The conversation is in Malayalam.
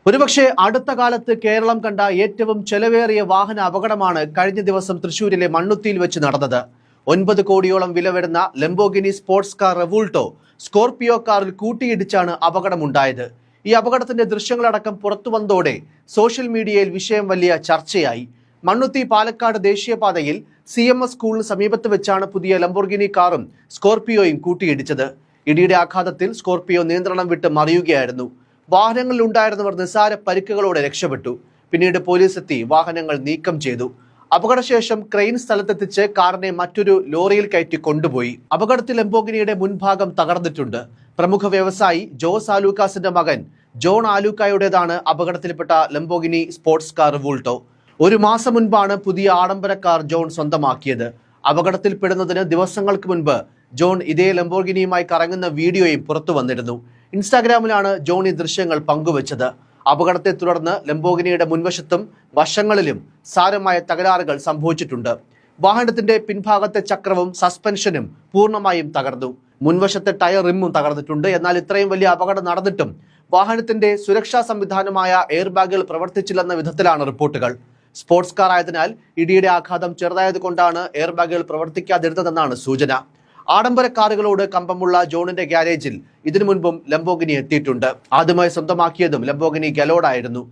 ഒരുപക്ഷെ അടുത്ത കാലത്ത് കേരളം കണ്ട ഏറ്റവും ചെലവേറിയ വാഹന അപകടമാണ് കഴിഞ്ഞ ദിവസം തൃശൂരിലെ മണ്ണുത്തിയിൽ വെച്ച് നടന്നത്. 9 കോടിയോളം വില വരുന്ന ലംബോർഗിനി സ്പോർട്സ് കാർ റെവൂൾട്ടോ സ്കോർപിയോ കാറിൽ കൂട്ടിയിടിച്ചാണ് അപകടമുണ്ടായത്. ഈ അപകടത്തിന്റെ ദൃശ്യങ്ങളടക്കം പുറത്തു വന്നതോടെ സോഷ്യൽ മീഡിയയിൽ വിഷയം വലിയ ചർച്ചയായി. മണ്ണുത്തി പാലക്കാട് ദേശീയപാതയിൽ CMS സ്കൂളിന് സമീപത്ത് വെച്ചാണ് പുതിയ ലംബോർഗിനി കാറും സ്കോർപിയോയും കൂട്ടിയിടിച്ചത്. ഇടിയുടെ ആഘാതത്തിൽ സ്കോർപിയോ നിയന്ത്രണം വിട്ട് മറിയുകയായിരുന്നു. വാഹനങ്ങളിൽ ഉണ്ടായിരുന്നവർ നിസ്സാര പരിക്കുകളോടെ രക്ഷപ്പെട്ടു. പിന്നീട് പോലീസ് എത്തി വാഹനങ്ങൾ നീക്കം ചെയ്തു. അപകടശേഷം ക്രെയിൻ സ്ഥലത്തെത്തിച്ച് കാറിനെ മറ്റൊരു ലോറിയിൽ കയറ്റി കൊണ്ടുപോയി. അപകടത്തിൽ ലംബോർഗിനിയുടെ മുൻഭാഗം തകർന്നിട്ടുണ്ട്. പ്രമുഖ വ്യവസായി ജോസ് ആലൂക്കാസിന്റെ മകൻ ജോൺ ആലൂക്കായുടേതാണ് അപകടത്തിൽപ്പെട്ട ലംബോർഗിനി സ്പോർട്സ് കാർ റെവൂൾട്ടോ. 1 മാസം മുൻപാണ് പുതിയ ആഡംബര കാർ ജോൺ സ്വന്തമാക്കിയത്. അപകടത്തിൽപ്പെടുന്നതിന് ദിവസങ്ങൾക്ക് മുൻപ് ജോൺ ഇതേ ലംബോർഗിനിയുമായി കറങ്ങുന്ന വീഡിയോയും പുറത്തു വന്നിരുന്നു. ഇൻസ്റ്റാഗ്രാമിലാണ് ജോൺ ഈ ദൃശ്യങ്ങൾ പങ്കുവച്ചത്. അപകടത്തെ തുടർന്ന് ലംബോർഗിനിയുടെ മുൻവശത്തും വശങ്ങളിലും സാരമായ തകരാറുകൾ സംഭവിച്ചിട്ടുണ്ട്. വാഹനത്തിന്റെ പിൻഭാഗത്തെ ചക്രവും സസ്പെൻഷനും പൂർണ്ണമായും തകർന്നു. മുൻവശത്തെ ടയർ റിമ്മും തകർന്നിട്ടുണ്ട്. എന്നാൽ ഇത്രയും വലിയ അപകടം നടന്നിട്ടും വാഹനത്തിന്റെ സുരക്ഷാ സംവിധാനമായ എയർ ബാഗുകൾ പ്രവർത്തിച്ചില്ലെന്ന വിധത്തിലാണ് റിപ്പോർട്ടുകൾ. സ്പോർട്സ് കാർ ആയതിനാൽ ഇടിയുടെ ആഘാതം ചെറുതായതുകൊണ്ടാണ് എയർ ബാഗുകൾ പ്രവർത്തിക്കാതിരുന്നതെന്നാണ് സൂചന. ആഡംബര കാറുകളോട് കമ്പമുള്ള ജോണിന്റെ ഗ്യാരേജിൽ ഇതിനു മുൻപും ലംബോർഗിനി എത്തിയിട്ടുണ്ട്. ആദ്യമായി സ്വന്തമാക്കിയതും ലംബോർഗിനി ഗലോഡ് ആയിരുന്നു.